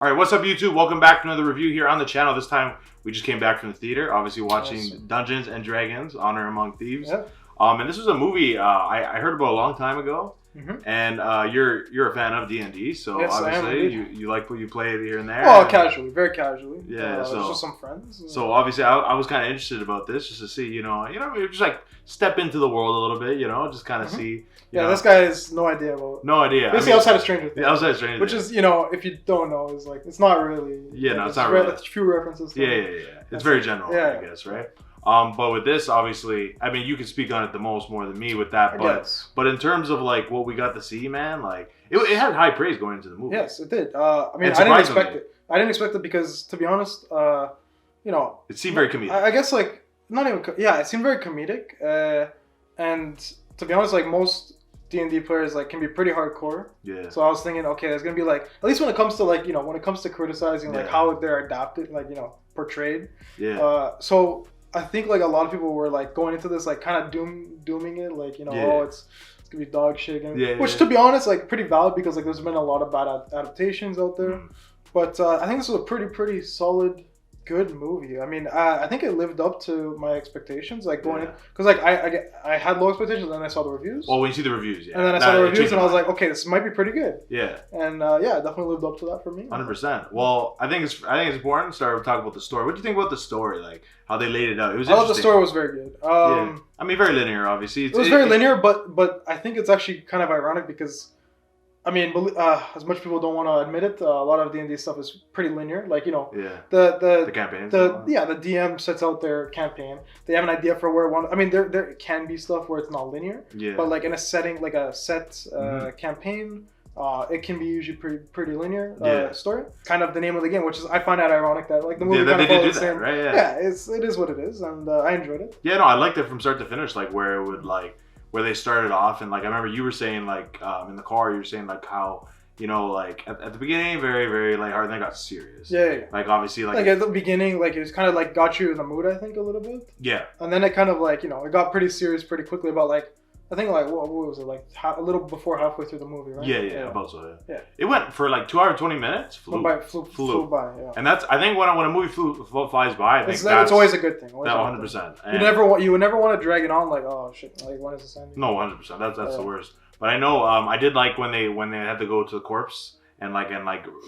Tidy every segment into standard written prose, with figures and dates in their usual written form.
All right, what's up, YouTube? Welcome back to another review here on the channel. This time, we just came back from the theater, obviously watching Dungeons and Dragons: Honor Among Thieves. Yeah. And this was a movie I heard about a long time ago. And you're a fan of D&D, so yes, obviously you like what you play here and there. Oh, casually, very casually. Yeah, so just some friends. So obviously, I was kind of interested about this just to see, just like step into the world a little bit, just kind of see. Yeah, this guy has no idea about. No idea. Basically, outside of Stranger Things. Yeah, outside of Stranger Things. Which is, if you don't know, is like it's not really. Yeah, no, like, it's not really. A few references. Yeah. It's very general, I guess, right? But with this, obviously, I mean, you can speak on it more than me with that. But in terms of like what we got to see, man, like it had high praise going into the movie. Yes, it did. I mean, I didn't expect it. I didn't expect it because, to be honest, it seemed very comedic. I guess like not even. Yeah, it seemed very comedic. And to be honest, like most D&D players like can be pretty hardcore. Yeah. So I was thinking, okay, there's gonna be like at least when it comes to like when it comes to criticizing like how they're adapted, like portrayed. Yeah. So I think like a lot of people were like going into this like kind of dooming it, like oh it's gonna be dog shit again. Which to be honest, like pretty valid because like there's been a lot of bad adaptations out there. But I think this was a pretty solid, good movie. I mean, I think it lived up to my expectations. Like going in, because like I had low expectations, and then I saw the reviews. Well, when you see the reviews, and then I saw the reviews, and I was like, okay, this might be pretty good. Yeah. And it definitely lived up to that for me. 100%. Well, I think it's important to start talking about the story. What do you think about the story? Like how they laid it out? It was. I thought the story was very good. I mean, very linear, obviously. It was very linear, but I think it's actually kind of ironic because. I mean, as much people don't want to admit it, a lot of D&D stuff is pretty linear. Like the campaigns. The DM sets out their campaign. They have an idea for where one. I mean, there can be stuff where it's not linear. Yeah. But like in a setting, like a set campaign, it can be usually pretty linear story. Kind of the name of the game, which is I find that ironic that like the movie kind of follows the same. Right? Yeah, it is what it is, and I enjoyed it. Yeah, no, I liked it from start to finish. Like where it would where they started off, and like I remember you were saying like in the car, you were saying like how like at the beginning very very lighthearted, and then it got serious. Yeah. Like obviously like at the beginning, like it was kind of like got you in the mood, I think, a little bit. Yeah. And then it kind of like it got pretty serious pretty quickly about like. I think like what was it like a little before halfway through the movie, right? Yeah, about so. Yeah. It went for like 2 hours 20 minutes. Flew by. Yeah. And that's I think when a movie flies by, I think it's always a good thing. 100%. You would never want to drag it on like oh shit like when is this ending? No, 100%. That's the worst. But I know I did like when they had to go to the corpse. And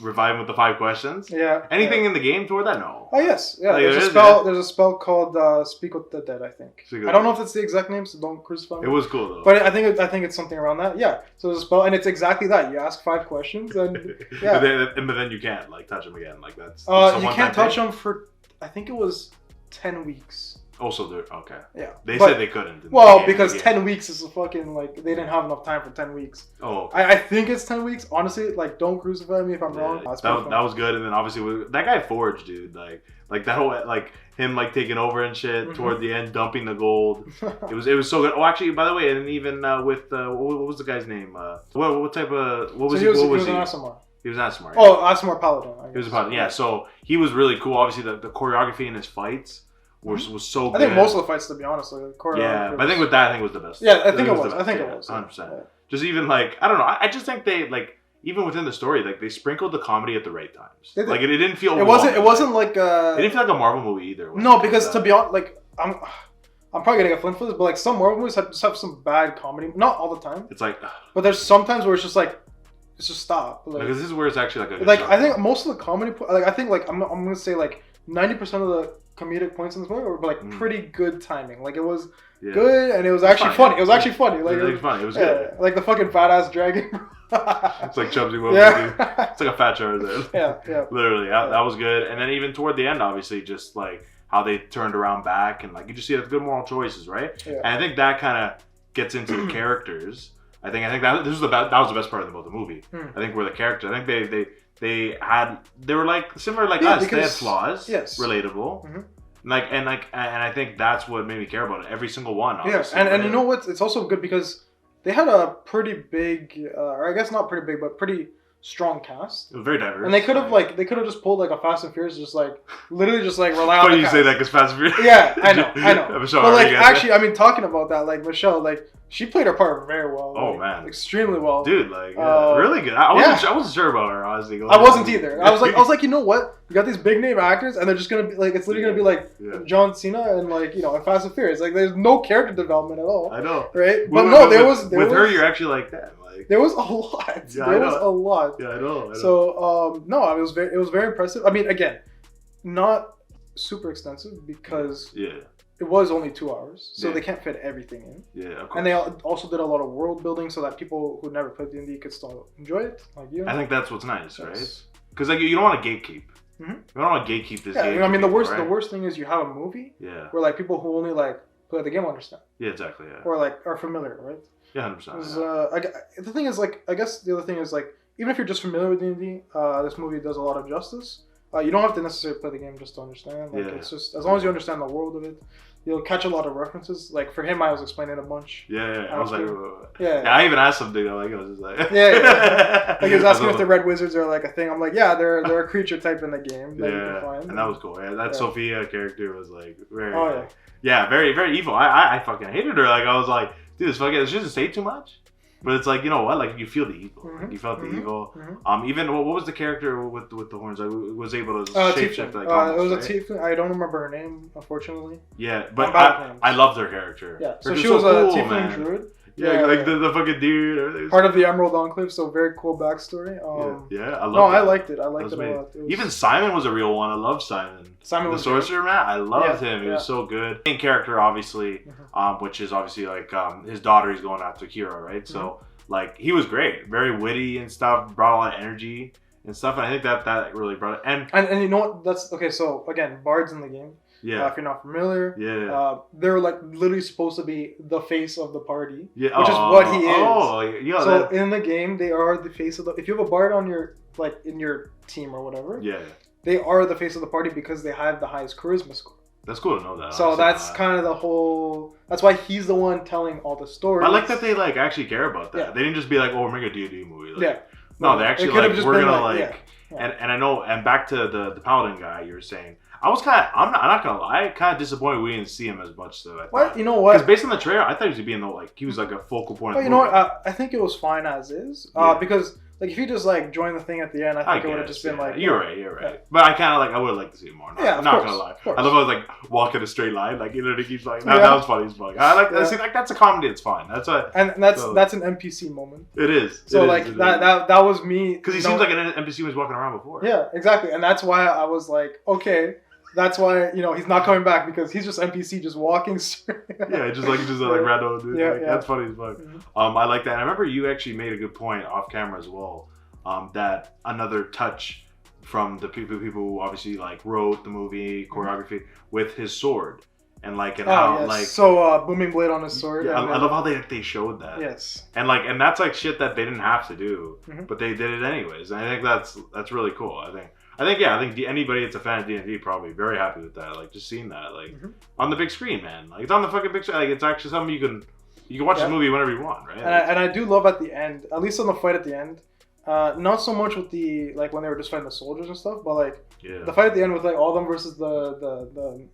revive him with the 5 questions. Yeah. Anything in the game toward that? No. Oh yes. Yeah. Like, there's a spell called Speak with the Dead. I think. I don't know if it's the exact name, so don't crucify me. It was cool though. But I think it's something around that. Yeah. So there's a spell, and it's exactly that. You ask 5 questions, and but then you can't touch them again. Like that's. You can't touch them for. I think it was 10 weeks. Also, okay. Yeah. They said they couldn't. Well, because 10 weeks is a fucking like they didn't have enough time for 10 weeks. Oh. Okay. I think it's 10 weeks. Honestly, like don't crucify me if I'm wrong. That was good, and then obviously that guy Forge, dude, like that whole him taking over and shit toward the end, dumping the gold. It was so good. Oh, actually, by the way, and even with what was the guy's name? What type of what was he? He was an Aasimar. He was an Aasimar. Oh, Aasimar Paladin. He was a Paladin. Yeah, so he was really cool. Obviously, the choreography in his fights. Was so good. I think most of the fights, to be honest, like but I think with that, I think it was the best. Yeah, I think it was. I think it was 100%. Just even I don't know. I just think they even within the story, they sprinkled the comedy at the right times. It didn't feel. It wasn't like. It didn't feel like a Marvel movie either. No, because to be honest, I'm probably gonna get flint for this, but some Marvel movies just have some bad comedy. Not all the time. It's but there's sometimes where it's just it's just stop. Because this is where it's actually I think most of the comedy, I think I'm gonna say 90% of the comedic points in this movie were pretty good timing. Like it was good, and it was actually funny. It was actually funny. It was funny. It was good. Like the fucking fat ass dragon. It's like Chubsy Wilson. Yeah. It's like a fat Charizard. Yeah. Literally, that was good. And then even toward the end, obviously, just how they turned around back, and you just see the good moral choices, right? Yeah. And I think that kind of gets into the characters. I think that was the best part about the movie. I think were the characters. I think they were similar us. They had flaws. Yes. Relatable. And I think that's what made me care about it. Every single one. Yes. And you know what? It's also good because they had a pretty big, or I guess not pretty big, but pretty strong cast. It was very diverse. And they could have just pulled like a Fast and Furious, just like literally just like rely on. Funny you say that because Fast and Furious. Yeah, I know. Michelle, but like actually, I mean, talking about that, like Michelle, like she played her part very well. Oh like, man, extremely well, dude. Like really good. I wasn't sure about her honestly. I wasn't either. I was like, you know what? You got these big name actors, and they're just gonna be like, it's literally gonna be like John Cena and like and Fast and Furious. Like, there's no character development at all. I know, right? But no, there was with her. You're actually like that. There was a lot. Yeah, there was a lot. Yeah, I know. So no, it was very impressive. I mean, again, not super extensive because it was only 2 hours, so they can't fit everything in. Yeah, of course. And they also did a lot of world building so that people who never played D&D could still enjoy it, like you. I think that's what's nice, right? Because like you don't want to gatekeep. Mm-hmm. You don't want to gatekeep this. Yeah, I mean the worst thing is you have a movie. Yeah. Where like people who only like play the game understand. Yeah, exactly. Yeah. Or like are familiar, right? Yeah, 100%. The thing is, like, I guess the other thing is, like, even if you're just familiar with D&D, this movie does a lot of justice. You don't have to necessarily play the game just to understand. Like, it's just, as long as you understand the world of it, you'll catch a lot of references. Like, for him, I was explaining a bunch. Yeah. I was like, I even asked something, like, I was just like... Like, he was asking if the Red Wizards are, like, a thing. I'm like, yeah, they're a creature type in the game that you can find. And that was cool. Yeah, that Sophia character was, like, very... Yeah, very, very evil. I fucking hated her. Like, I was like... Dude, she doesn't say too much, but it's like, you know what? Like, you feel the evil. Mm-hmm. Like, you felt the evil. Mm-hmm. Even what was the character with the horns? Like, was able to shapeshift. Like, almost, it was a tiefling. I don't remember her name, unfortunately. Yeah, but I loved her character. Yeah, so she was a tiefling druid. Yeah, like the fucking dude. Part of the Emerald Enclave, so very cool backstory. I loved it. I liked it. I liked it a lot. Even Simon was a real one. I loved Simon. Simon the sorcerer, man. I loved him. He was so good. Main character, obviously, which is obviously like his daughter. He's going after Kira, right? So like he was great, very witty and stuff. Brought a lot of energy and stuff. And I think that really brought it. And you know what? That's okay. So again, bards in the game. Yeah. If you're not familiar, they're like literally supposed to be the face of the party, which is what he is. Oh, yeah. So in the game, they are the face of the. If you have a bard on your in your team or whatever, they are the face of the party because they have the highest charisma score. That's cool to know that. So that's kind of the whole. That's why he's the one telling all the stories. I like that they like actually care about that. Yeah. They didn't just be like, "Oh, we're making a D&D movie." Like, yeah. No, they actually like we're gonna like. And I know. And back to the paladin guy, you were saying. I was I'm not gonna lie, kind of disappointed we didn't see him as much. So what? You know what? Because based on the trailer, I thought he was being he was like a focal point. Well, you know what? I think it was fine as is. Because like if you just like join the thing at the end, I think it would have just been like. You're right. Yeah. But I kind of I would have liked to see it more. I'm not gonna lie. I love how like walking a straight line, like he keeps like that was funny as fuck. I like that. See, like that's a comedy. It's fine. That's that's an NPC moment. It is. So that was me because he seems like an NPC was walking around before. Yeah, exactly, and that's why I was like, okay. That's why he's not coming back because he's just NPC just walking straight. Yeah, just random dude. Yeah, that's funny as fuck. Mm-hmm. I like that. And I remember you actually made a good point off camera as well. That another touch from the people who obviously like wrote the movie choreography with his sword and booming blade on his sword. Yeah, I love how they showed that. Yes. And that's like shit that they didn't have to do, but they did it anyways. And I think that's really cool. I think anybody that's a fan of D&D probably very happy with that. Like just seeing that on the big screen, man. Like it's on the fucking big screen. Like it's actually something you can watch the movie whenever you want, right? And I do love at the end, at least on the fight at the end. Not so much with the when they were just fighting the soldiers and stuff, but the fight at the end with all them versus the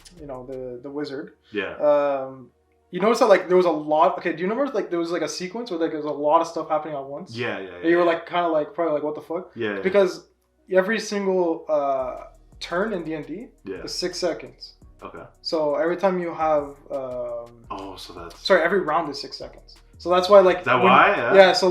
wizard. Yeah. You notice that there was a lot. Okay, do you remember there was a sequence where there was a lot of stuff happening at once? Yeah. You were probably what the fuck? Yeah. Because every single turn in D&D is 6 seconds. Okay. So every time you have every round is 6 seconds. So that's why is that why? Yeah. So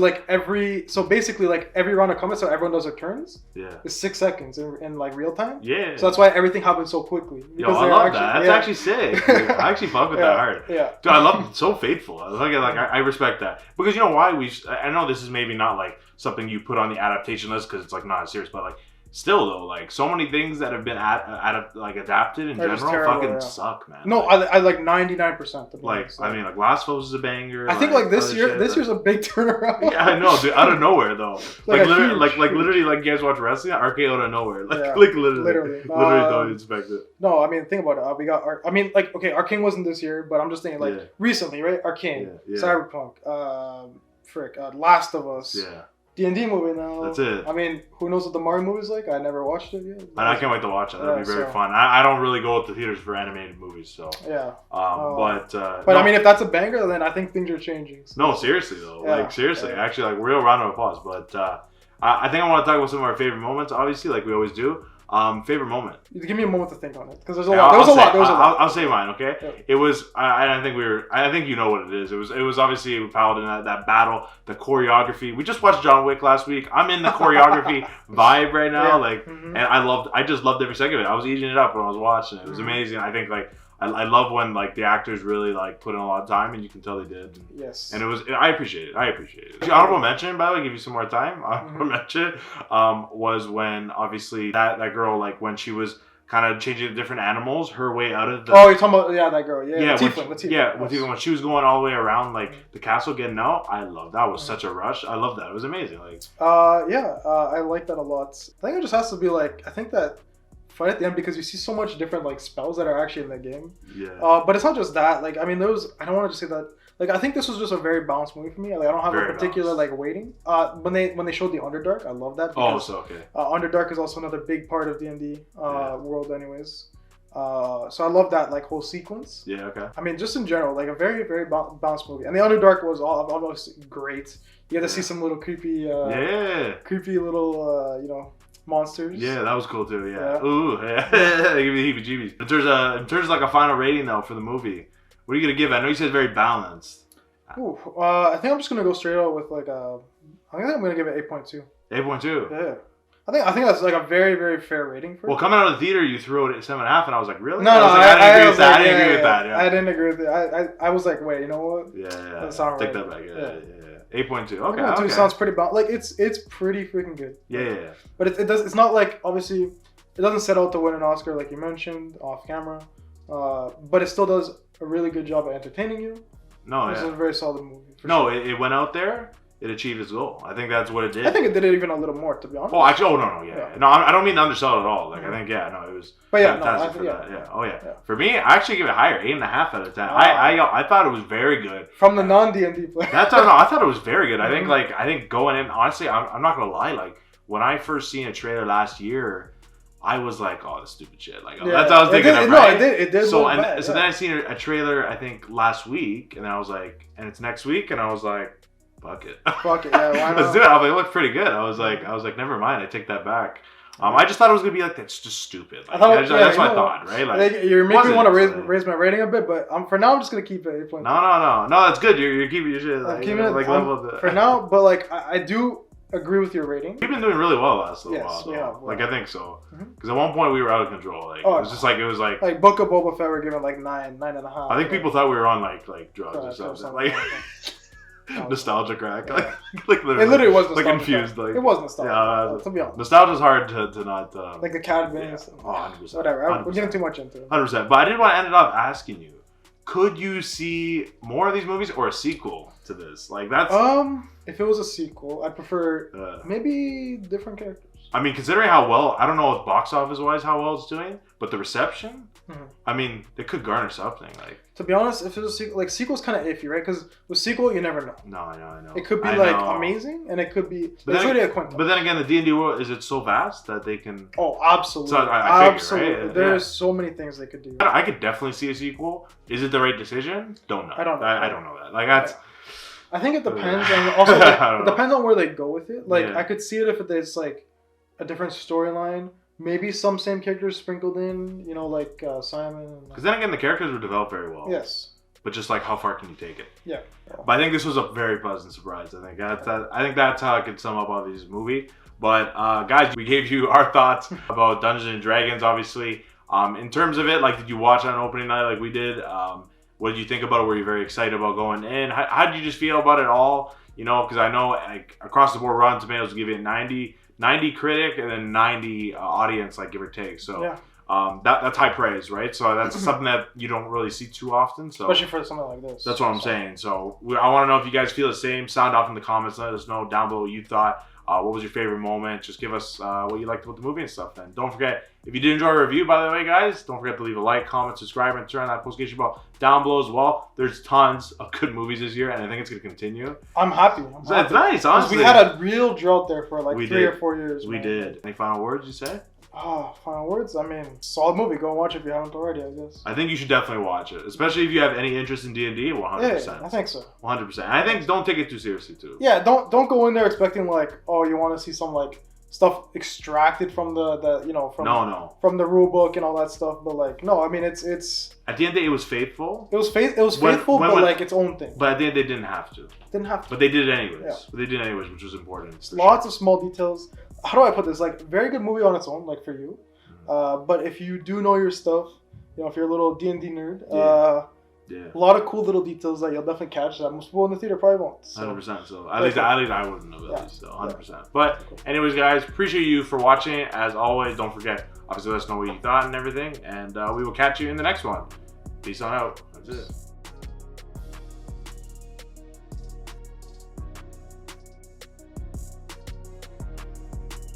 basically every round of combat, so everyone does their turns. Yeah. Is 6 seconds in real time. Yeah. So that's why everything happens so quickly. Yo, I love that. That's actually sick. Dude. I actually fuck with that hard. Yeah. Dude, I love it. So faithful. I respect that because you know why I know this is maybe not something you put on the adaptation list because it's not as serious, but still though, so many things that have been adapted in general fucking suck, man. No, I like 99%. Last of Us is a banger. I think this year's a big turnaround. Yeah, I know, dude. Out of nowhere though. Literally, you guys watch wrestling, RKO out of nowhere. Literally don't expect it. No, I mean think about it. We got Arcane wasn't this year, but I'm just thinking recently, right? Arcane, Cyberpunk, Last of Us. Yeah. D&D movie now. That's it. I mean, who knows what the Mario movie's like? I never watched it yet. And I can't wait to watch it. That'll be very fun. I don't really go to theaters for animated movies, so. Yeah. But no. I mean, if that's a banger, then I think things are changing. So. No, seriously though. Yeah. Like seriously, actually, like real round of applause. But I think I want to talk about some of our favorite moments. Obviously, like we always do. Favorite moment. Give me a moment to think on it, because there's a lot. There was a lot. I'll say mine. Okay. Yeah. It was. I think you know what it is. It was obviously Paladin that battle, the choreography. We just watched John Wick last week. I'm in the choreography vibe right now. Like, and I just loved every second of it. I was eating it up when I was watching it. It was amazing. I think like. I love when like the actors really like put in a lot of time, and you can tell they did. Yes. And I appreciate it. The honorable mention, by the way, give you some more time. Honorable mention was when obviously that girl, like when she was kind of changing to different animals, her way out of the. Oh, you're talking about that girl, yeah. When she was going all the way around like the castle getting out. I love that. Was such a rush. I love that. It was amazing. Like. I like that a lot. I think it just has to be like that. Fight at the end, because you see so much different like spells that are actually in the game. Yeah. But it's not just that. Like I mean, I don't want to just say that. Like I think this was just a very balanced movie for me. Like I don't have a particular like weighting. When they showed the Underdark, I love that. Because, okay. Underdark is also another big part of D&D world, anyways. So I love that like whole sequence. Yeah. Okay. I mean, just in general, like a very very balanced movie. And the Underdark was obviously great. You had to see some little creepy little monsters. Yeah, that was cool too. Yeah. Ooh, yeah. They give me the heebie-jeebies. In terms of like a final rating though for the movie, what are you gonna give it? I know you said very balanced. Ooh, I think I'm just gonna go straight out with like I think I'm gonna give it 8.2. 8.2. Yeah. I think that's like a very very fair rating for it. Well, coming out of the theater, you threw it at 7.5, and I was like, really? No, I didn't agree with that. I didn't agree with it. I was like, wait, you know what? Yeah. That's not right. Take that back. Yeah. 8.2. Okay. 8.2 sounds pretty balanced. Like it's pretty freaking good. Yeah. But it's not like obviously it doesn't set out to win an Oscar like you mentioned off camera, but it still does a really good job at entertaining you. No, It's a very solid movie. It went out there. It achieved its goal. I think that's what it did. I think it did it even a little more, to be honest. Oh, actually, no, I don't mean to undersell it at all. Like, I think, it was fantastic for that. Yeah. Oh, yeah. For me, I actually give it higher, 8.5 out of 10. I thought it was very good. From the non-D&D player. I thought it was very good. I think going in, honestly, I'm not going to lie. Like, when I first seen a trailer last year, I was like, oh, this stupid shit. Like, that's what I was thinking of, right? No, it did so then I seen a trailer, I think, last week, and I was like, and it's next week, and I was like, fuck it, yeah, why not? Let's do it. I was like, it looked pretty good. I was like, never mind. I take that back. I just thought it was gonna be like that's just stupid. Like, that's what I thought, right? Like, you're making me want to raise my rating a bit, but for now I'm just gonna keep it 8.2. No, that's good. You're keeping your shit like, level for now. But like I do agree with your rating. We've been doing really well last little while. Though. Yeah, like I think so. Because at one point we were out of control. Like it was like Book of Boba Fett. We're giving like 9.5. I think people thought we were on like drugs or something. Like. Nostalgia crack, like literally, it literally was like infused, like it was nostalgia. To be honest, nostalgia's hard to not like the Cad Bane. 100%. Whatever, we're getting too much into it. 100%. But I did want to end it off asking you: could you see more of these movies or a sequel to this? Like that's if it was a sequel, I'd prefer maybe different characters. I mean, considering how well, I don't know if box office wise how well it's doing, but the reception, I mean, it could garner something. Like, to be honest, if it was a sequel, like sequel's kind of iffy, right? Because with sequel, you never know. No, I know. It could be amazing, and it could be. It's really a coin toss. But then again, the D&D world is it so vast that they can. Oh, absolutely. So absolutely. Right? There's so many things they could do. I could definitely see a sequel. Is it the right decision? Don't know. I don't know that. Like that's. I think it depends on also. It depends on where they go with it. Like I could see it if it's like a different storyline. Maybe some same characters sprinkled in, like Simon. Because then again, the characters were developed very well. Yes. But just like, how far can you take it? Yeah. But I think this was a very pleasant surprise. I think that's how I could sum up all these movie. But guys, we gave you our thoughts about Dungeons and Dragons. Obviously, in terms of it, like, did you watch on opening night like we did? What did you think about it? Were you very excited about going in? How did you just feel about it all? Because I know like across the board, Rotten Tomatoes give it 90 critic and then 90 audience, like give or take. So that's high praise, right? So that's something that you don't really see too often. So especially for something like this. That's what I'm saying. So I want to know if you guys feel the same. Sound off in the comments. Let us know down below what you thought. What was your favorite moment? Just give us what you liked about the movie and stuff. And don't forget, if you did enjoy our review, by the way, guys, don't forget to leave a like, comment, subscribe, and turn on that notification bell down below as well. There's tons of good movies this year, and I think it's going to continue. I'm happy. It's nice, honestly. We had a real drought there for like 3 or 4 years. We did. Any final words you say? Final words? I mean, solid movie. Go and watch it if you haven't already, I guess. I think you should definitely watch it, especially if you have any interest in D&D. 100%. Yeah, I think so. 100%. And I think don't take it too seriously too. Yeah, don't go in there expecting like, oh, you want to see some like stuff extracted from the you know, from the rule book and all that stuff. But like, no, I mean, it's at the end of the day, it was faithful. It was faithful, but like its own thing. But at the end, they didn't have to. But they did it anyways. Yeah. But they did it anyways, which was important. Lots of small details. How do I put this? Like, very good movie on its own, like for you. But if you do know your stuff, you know, if you're a little D&D nerd, a lot of cool little details that you'll definitely catch that most people in the theater probably won't. 100%. So at least I wouldn't know that. So 100%. But anyways, guys, appreciate you for watching. As always, don't forget, obviously, let us know what you thought and everything, and we will catch you in the next one. Peace on out. That's it.